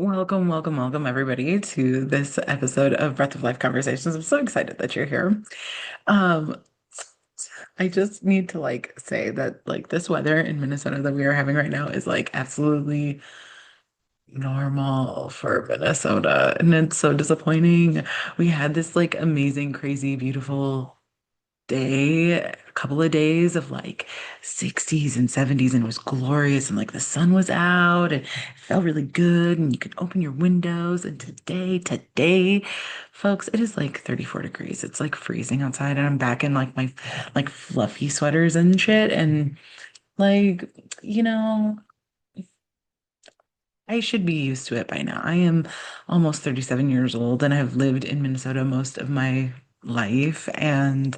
Welcome, welcome, welcome, everybody, to this episode of Breath of Life Conversations. I'm so excited that you're here. Um, I just need to say that this weather in Minnesota that we are having right now is absolutely normal for Minnesota, and it's so disappointing. We had this amazing, crazy, beautiful day, a couple of days of 60s and 70s, and it was glorious, and the sun was out and it felt really good, and you could open your windows. And today, folks, it is 34 degrees. It's freezing outside, and I'm back in my fluffy sweaters and shit. And like, you know, I should be used to it by now. I am almost 37 years old and I've lived in Minnesota most of my life, and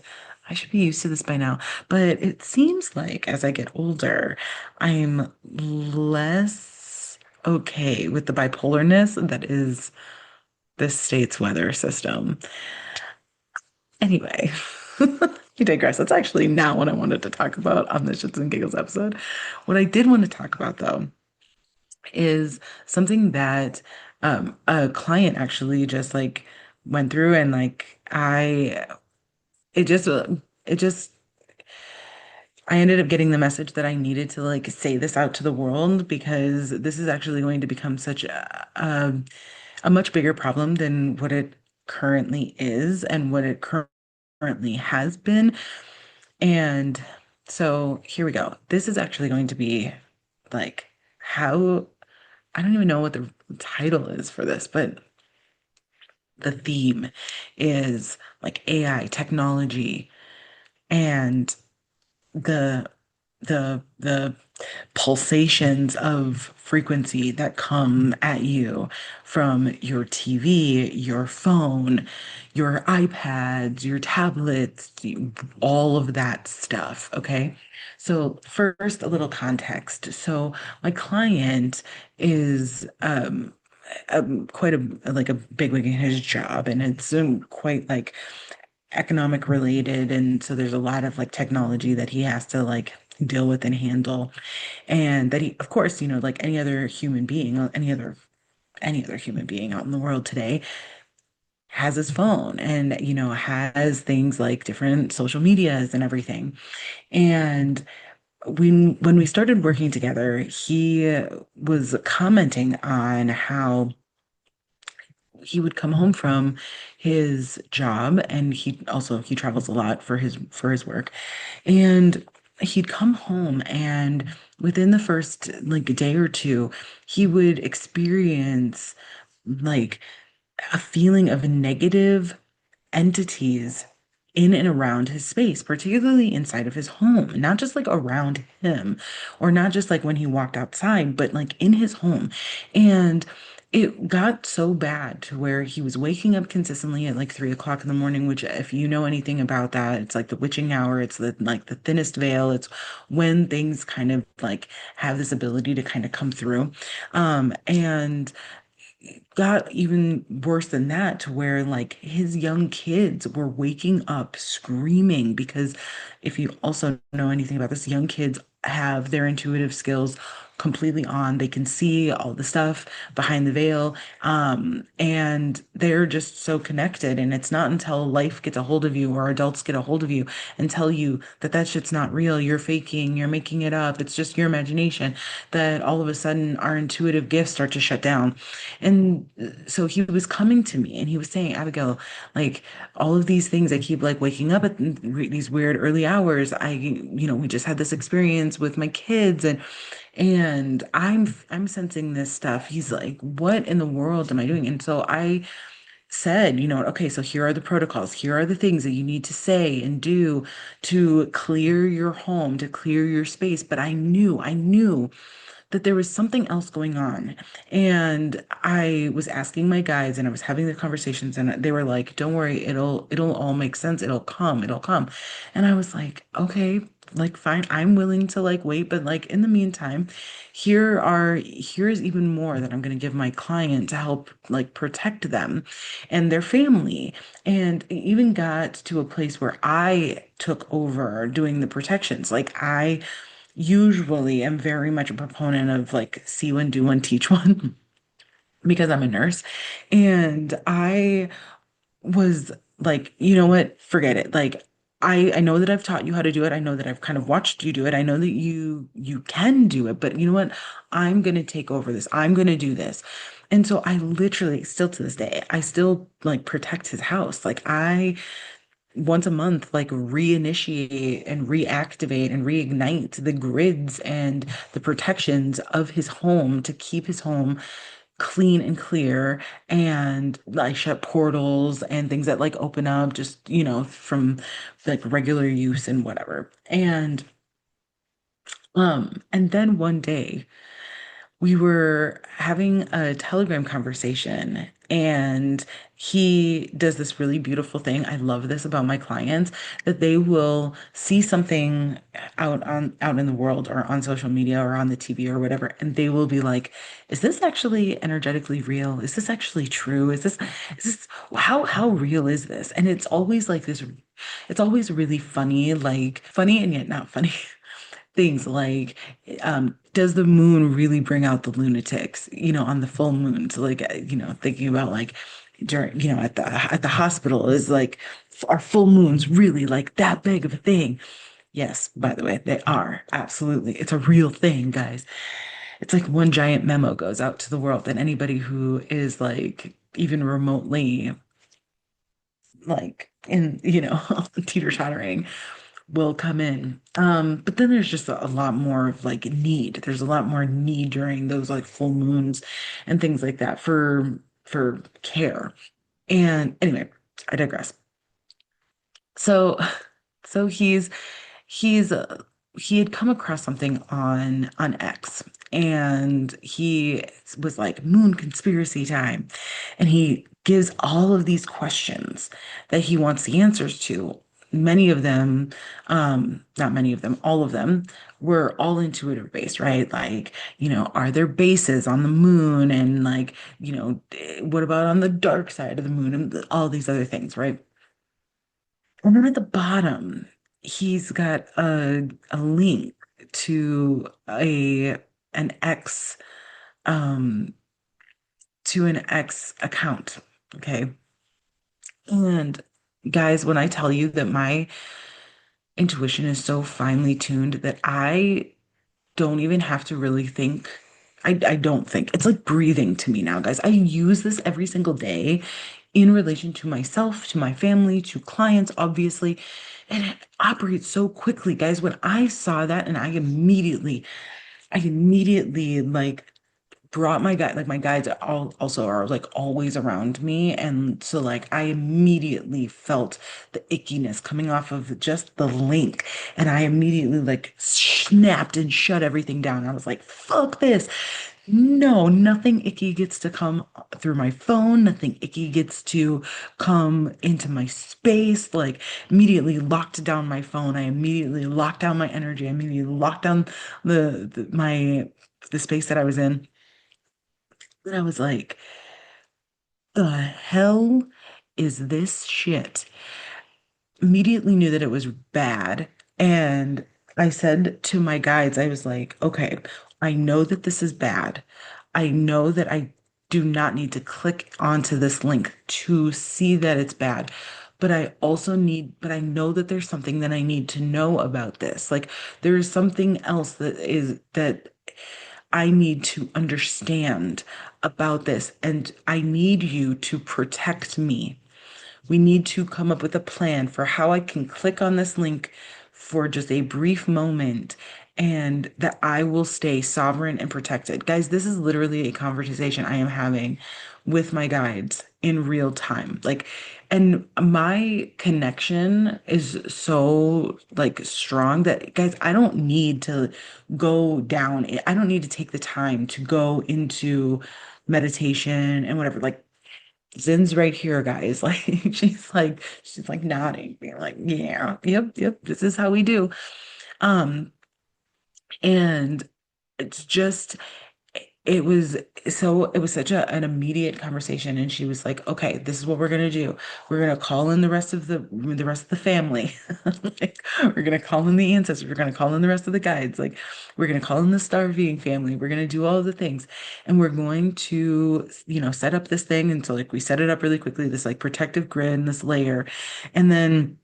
I should be used to this by now. But it seems like as I get older, I'm less okay with the bipolarness that is this state's weather system. Anyway, you digress. That's actually not what I wanted to talk about on the Shits and Giggles episode. What I did want to talk about, though, is something that a client actually just went through, and it just it just I ended up getting the message that I needed to say this out to the world, because this is actually going to become such a much bigger problem than what it currently is and what it currently has been. And so here we go. This is actually going to be how I don't even know what the title is for this, but the theme is AI technology and the the pulsations of frequency that come at you from your TV, your phone, your iPads, your tablets, all of that stuff. Okay. So first, a little context. So my client is quite a bigwig in his job, and it's quite economic related, and so there's a lot of technology that he has to deal with and handle, and that he, of course, like any other human being, any other human being out in the world today, has his phone, and has things like different social medias and everything. And when we started working together, he was commenting on how he would come home from his job, and he travels a lot for his work, and he'd come home, and within the first day or two, he would experience like a feeling of negative entities in and around his space, particularly inside of his home, not just around him, or not just when he walked outside, but in his home. And it got so bad to where he was waking up consistently at 3 o'clock in the morning, which, if you know anything about that, it's like the witching hour. It's the thinnest veil. It's when things kind of have this ability to kind of come through. And got even worse than that, to where his young kids were waking up screaming, because if you also know anything about this, young kids have their intuitive skills completely on. They can see all the stuff behind the veil, and they're just so connected. And it's not until life gets a hold of you, or adults get a hold of you and tell you that that shit's not real, you're faking, you're making it up, it's just your imagination, that all of a sudden our intuitive gifts start to shut down. And so he was coming to me and he was saying, Abigail, all of these things, I keep waking up at these weird early hours. We just had this experience with my kids, and I'm sensing this stuff. He's like, what in the world am I doing? And so I said, okay, so here are the protocols. Here are the things that you need to say and do to clear your home, to clear your space. But I knew that there was something else going on. And I was asking my guides, and I was having the conversations, and they were like, don't worry, it'll all make sense. It'll come. And I was like, okay, fine, I'm willing to wait, but in the meantime, here's even more that I'm going to give my client to help protect them and their family. And it even got to a place where I took over doing the protections. I usually am very much a proponent of see one, do one, teach one. because I'm a nurse. And I was like, you know what? Forget it. Like I know that I've taught you how to do it. I know that I've kind of watched you do it. I know that you can do it, but you know what? I'm going to take over this. I'm going to do this. And so I literally still to this day, I still like protect his house. Like I once a month like reinitiate and reactivate and reignite the grids and the protections of his home to keep his home clean and clear, and I shut portals and things that like open up just, from like regular use and whatever. And then one day we were having a Telegram conversation, and he does this really beautiful thing. I love this about my clients, that they will see something out in the world or on social media or on the TV or whatever, and they will be like, is this actually energetically real? Is this actually true? Is this how real is this? And it's always like this, it's always really funny, like funny and yet not funny. Things like, does the moon really bring out the lunatics, on the full moon? So like, thinking about like during, at the hospital is like, are full moons really like that big of a thing? Yes, by the way, they are. Absolutely. It's a real thing, guys. It's like one giant memo goes out to the world, and anybody who is like even remotely like in, teeter-tottering will come in. But then there's just a lot more of like need. There's a lot more need during those like full moons and things like that for care. And anyway, I digress. So so he's he had come across something on X, and he was like moon conspiracy time, and he gives all of these questions that he wants the answers to. Many of them, not many of them, all of them were all intuitive based, right? Like, are there bases on the moon, and like, what about on the dark side of the moon, and all these other things, right? And then at the bottom, he's got a link to an um an X account. Okay. And guys, when I tell you that my intuition is so finely tuned that I don't even have to really think. I don't think. It's like breathing to me now, guys. I use this every single day in relation to myself, to my family, to clients, obviously. And it operates so quickly, guys. When I saw that, and I immediately like brought my guide, like my guides all also are like always around me, and so like I immediately felt the ickiness coming off of just the link, and I immediately like snapped and shut everything down. I was like, fuck this. No, nothing icky gets to come through my phone. Nothing icky gets to come into my space. Like, immediately locked down my phone. I immediately locked down my energy. I immediately locked down the space that I was in. And I was like, the hell is this shit? Immediately knew that it was bad. And I said to my guides, I was like, okay, I know that this is bad. I know that I do not need to click onto this link to see that it's bad. But I know that there's something that I need to know about this. Like, there is something else that I need to understand about this, and I need you to protect me. We need to come up with a plan for how I can click on this link for just a brief moment, and that I will stay sovereign and protected. Guys, this is literally a conversation I am having with my guides in real time. Like, and my connection is so like strong that, guys, I don't need to go down. I don't need to take the time to go into meditation and whatever. Like, Zen's right here, guys. Like, she's like nodding, being like, yeah, yep, this is how we do. Um, and it's just it was such an immediate conversation, and she was like, okay, this is what we're gonna do. We're gonna call in the rest of the family. Like, we're gonna call in the ancestors, we're gonna call in the rest of the guides, like we're gonna call in the starving family, we're gonna do all the things. And we're going to, set up this thing. And so like we set it up really quickly, this like protective grid and this layer. And then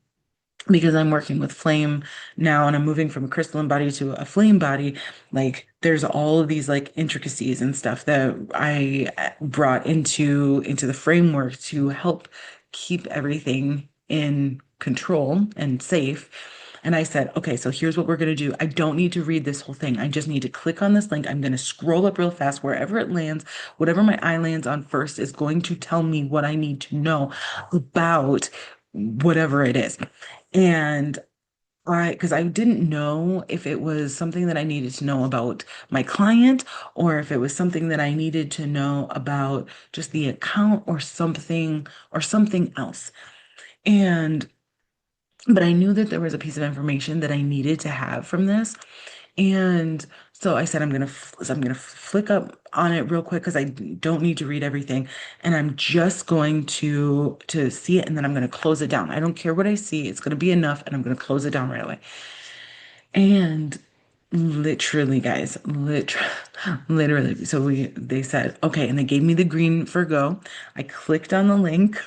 because I'm working with flame now and I'm moving from a crystalline body to a flame body, like there's all of these like intricacies and stuff that I brought into the framework to help keep everything in control and safe. And I said, okay, so here's what we're going to do. I don't need to read this whole thing. I just need to click on this link. I'm going to scroll up real fast. Wherever it lands, whatever my eye lands on first is going to tell me what I need to know about whatever it is. And because I didn't know if it was something that I needed to know about my client or if it was something that I needed to know about just the account or something else. And but I knew that there was a piece of information that I needed to have from this. And so I said, I'm gonna flick up on it real quick because I don't need to read everything, and I'm just going to see it, and then I'm gonna close it down. I don't care what I see; it's gonna be enough, and I'm gonna close it down right away. And literally, guys, literally. So they said, okay, and they gave me the green for go. I clicked on the link.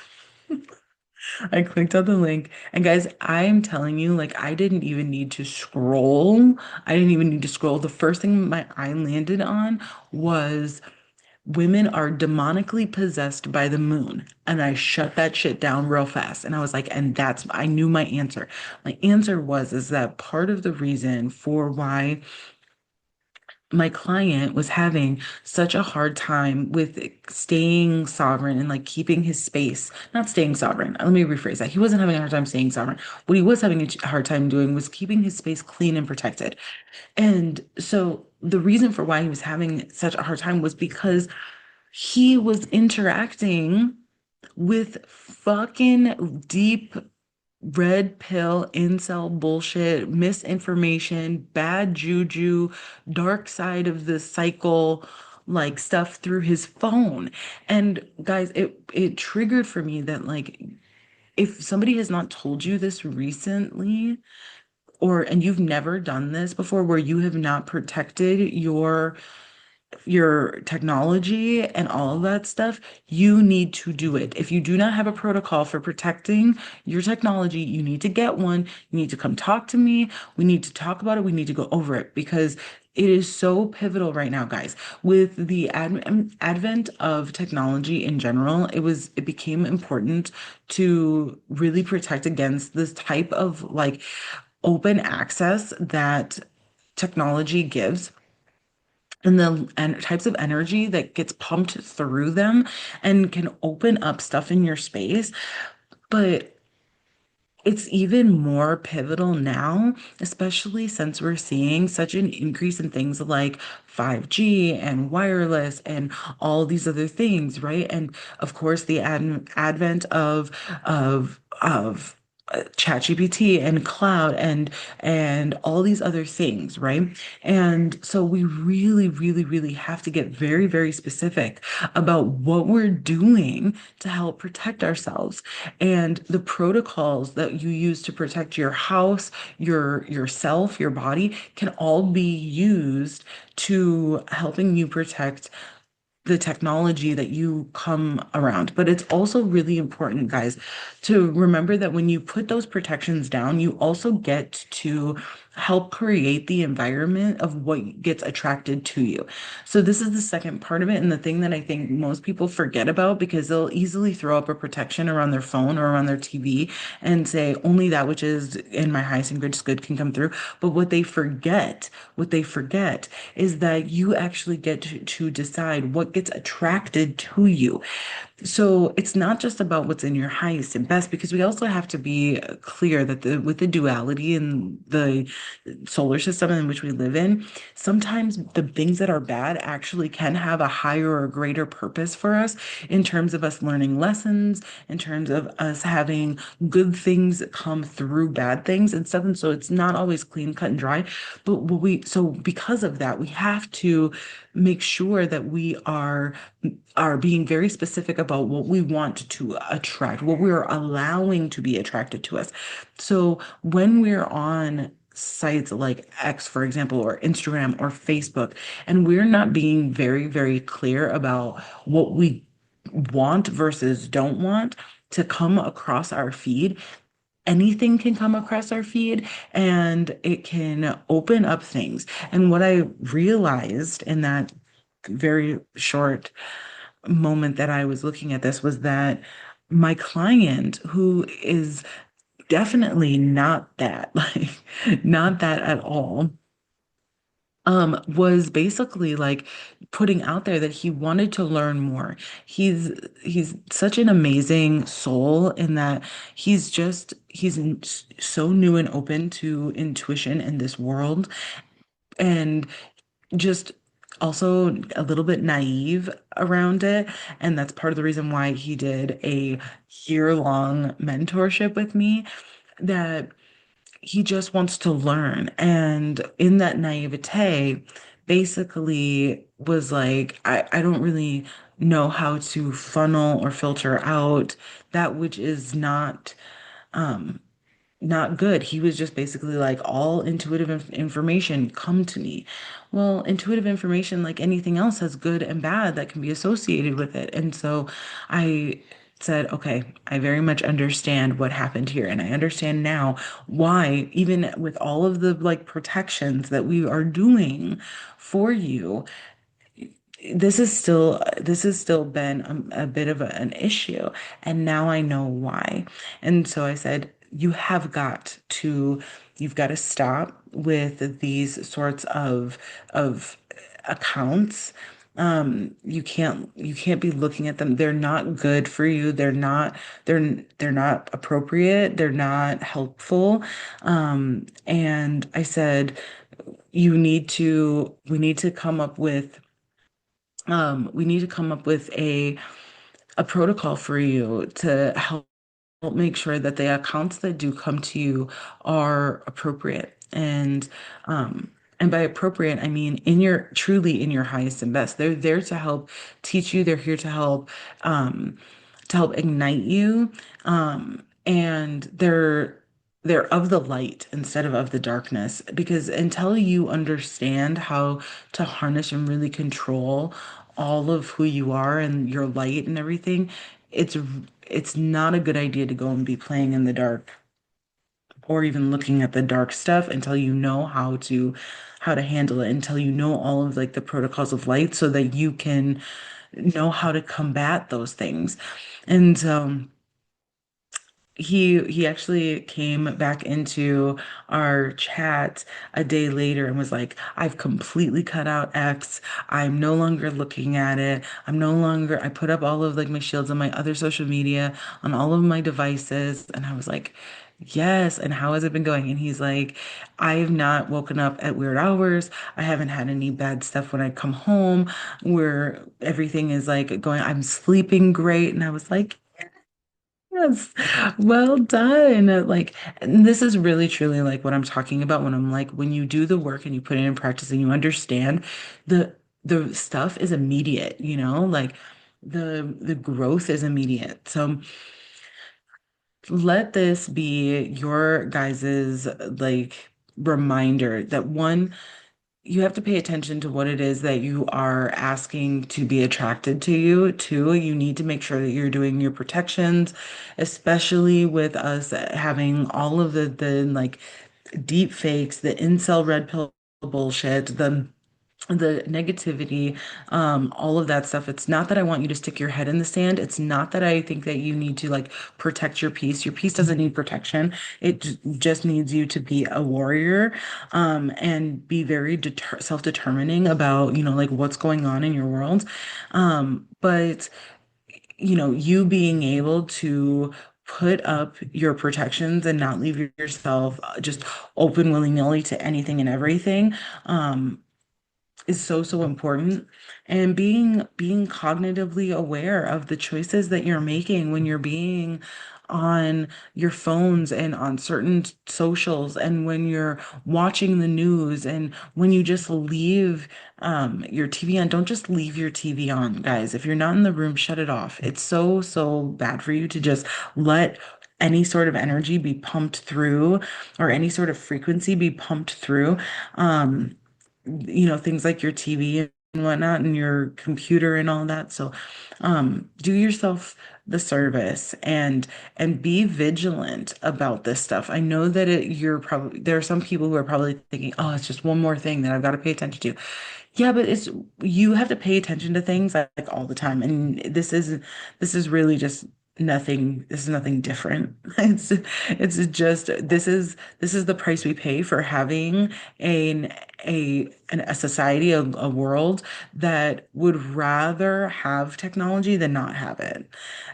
I clicked on the link, and guys, I am telling you, like, I didn't even need to scroll. I didn't even need to scroll. The first thing my eye landed on was women are demonically possessed by the moon. And I shut that shit down real fast. And I was like, and I knew my answer. My answer is that part of the reason for why my client was having such a hard time with staying sovereign and like keeping his space, not staying sovereign. Let me rephrase that. He wasn't having a hard time staying sovereign. What he was having a hard time doing was keeping his space clean and protected. And so the reason for why he was having such a hard time was because he was interacting with fucking deep red pill, incel bullshit, misinformation, bad juju, dark side of the cycle, like stuff through his phone. And guys, it triggered for me that like if somebody has not told you this recently, and you've never done this before, where you have not protected your technology and all of that stuff, you need to do it. If you do not have a protocol for protecting your technology, you need to get one. You need to come talk to me. We need to talk about it. We need to go over it because it is so pivotal right now, guys. With the advent of technology in general, it became important to really protect against this type of like open access that technology gives and types of energy that gets pumped through them and can open up stuff in your space. But it's even more pivotal now, especially since we're seeing such an increase in things like 5G and wireless and all these other things, right? And of course, the advent of ChatGPT and cloud and all these other things, right? And so we really, really, really have to get very, very specific about what we're doing to help protect ourselves and the protocols that you use to protect your house, yourself, your body can all be used to helping you protect the technology that you come around. But it's also really important, guys, to remember that when you put those protections down, you also get to help create the environment of what gets attracted to you. So this is the second part of it. And the thing that I think most people forget about because they'll easily throw up a protection around their phone or around their TV and say only that which is in my highest and greatest good can come through. But what they forget is that you actually get to decide what gets attracted to you. So it's not just about what's in your highest and best, because we also have to be clear that with the duality and solar system in which we live in, sometimes the things that are bad actually can have a higher or greater purpose for us in terms of us learning lessons, in terms of us having good things come through bad things and stuff. And so it's not always clean, cut, and dry. But so because of that, we have to make sure that we are being very specific about what we want to attract, what we're allowing to be attracted to us. So when we're on sites like X, for example, or Instagram or Facebook, and we're not being very, very clear about what we want versus don't want to come across our feed, anything can come across our feed and it can open up things. And what I realized in that very short moment that I was looking at this was that my client, who is definitely not that, like, not that at all, was basically like putting out there that he wanted to learn more. He's such an amazing soul in that so new and open to intuition in this world, and just also a little bit naive around it. And that's part of the reason why he did a year-long mentorship with me, that he just wants to learn. And in that naivete, basically was like, I don't really know how to funnel or filter out that which is um, not good. He was just basically like, all intuitive information come to me. Well, intuitive information, like anything else, has good and bad that can be associated with it. And so I said, okay, I very much understand what happened here. And I understand now why, even with all of the like protections that we are doing for you, this has still been a bit of an issue, and now I know why. And so I said, you've got to stop with these sorts of accounts. You can't be looking at them. They're not good for you. They're not appropriate. They're not helpful. And I said, we need to come up with a protocol for you to help make sure that the accounts that do come to you are appropriate. And by appropriate, I mean truly in your highest and best. They're there to help teach you. They're here um, to help ignite you. And they're of the light instead of the darkness. Because until you understand how to harness and really control all of who you are and your light and everything, it's it's not a good idea to go and be playing in the dark or even looking at the dark stuff until you know how to handle it, until you know all of like the protocols of light so that you can know how to combat those things. And he actually came back into our chat a day later and was like, I've completely cut out X. I'm no longer looking at it. I put up all of like my shields on my other social media, on all of my devices. And I was like, yes. And how has it been going? And he's like, I have not woken up at weird hours. I haven't had any bad stuff when I come home, where everything is like going, I'm sleeping great. And I was like, yes, well done. Like, and this is really truly like what I'm talking about when I'm like, when you do the work and you put it in practice and you understand the the stuff is immediate, like the growth is immediate. So let this be your guys's like reminder that one, you have to pay attention to what it is that you are asking to be attracted to you. Two, you need to make sure that you're doing your protections, especially with us having all of the like deep fakes, the incel red pill bullshit, the negativity, all of that stuff. It's not that I want you to stick your head in the sand. It's not that I think that you need to like protect your peace. Your peace doesn't need protection. Just needs you to be a warrior, and be very self-determining about, like what's going on in your world. But you being able to put up your protections and not leave yourself just open willy-nilly to anything and everything. Um, is so so important, and being cognitively aware of the choices that you're making when you're being on your phones and on certain socials, and when you're watching the news, and when you just leave your TV on. Don't just leave your TV on, guys. If you're not in the room, shut it off. It's so so bad for you to just let any sort of energy be pumped through, or any sort of frequency be pumped through. Um, things like your TV and whatnot, and your computer and all that. So, do yourself the service and be vigilant about this stuff. I know that you're probably there are some people who are probably thinking, oh, it's just one more thing that I've got to pay attention to. Yeah, but it's you have to pay attention to things like all the time, and this is really just nothing. This is nothing different. It's just this is the price we pay for having an a society, a world that would rather have technology than not have it.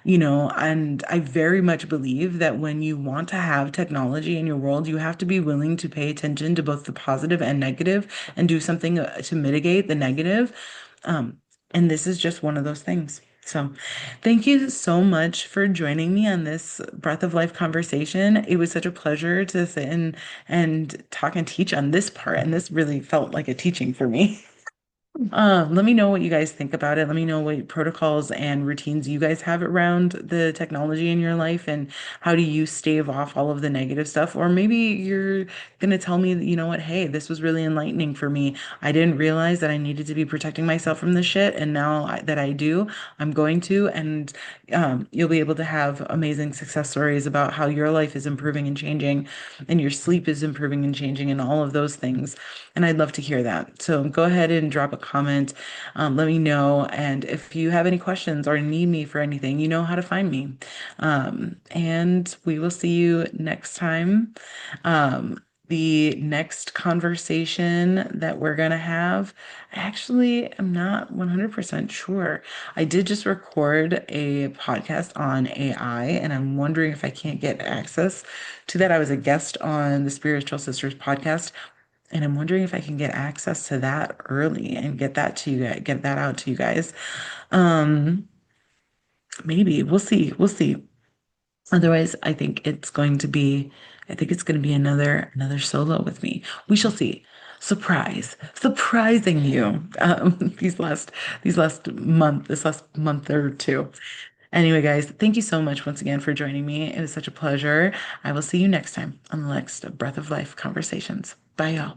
And I very much believe that when you want to have technology in your world, you have to be willing to pay attention to both the positive and negative, and do something to mitigate the negative. Um, and this is just one of those things. So, thank you so much for joining me on this Breath of Life conversation. It was such a pleasure to sit and talk and teach on this part, and this really felt like a teaching for me. Let me know what you guys think about it. Let me know what protocols and routines you guys have around the technology in your life, and how do you stave off all of the negative stuff. Or maybe you're going to tell me that, you know what, hey, this was really enlightening for me. I didn't realize that I needed to be protecting myself from this shit. And now that I do, I'm going to. And you'll be able to have amazing success stories about how your life is improving and changing, and your sleep is improving and changing, and all of those things. And I'd love to hear that. So go ahead and drop a comment. Let me know. And if you have any questions or need me for anything, you know how to find me. And we will see you next time. The next conversation that we're going to have, I actually am not 100% sure. I did just record a podcast on AI, and I'm wondering if I can't get access to that. I was a guest on the Spiritual Sisters podcast, and I'm wondering if I can get access to that early and get that to you guys, get that out to you guys. Um, Maybe we'll see. We'll see. Otherwise, I think it's going to be another solo with me. We shall see. Surprising you this last month or two. Anyway, guys, thank you so much once again for joining me. It was such a pleasure. I will see you next time on the next Breath of Life conversations. Bye, y'all.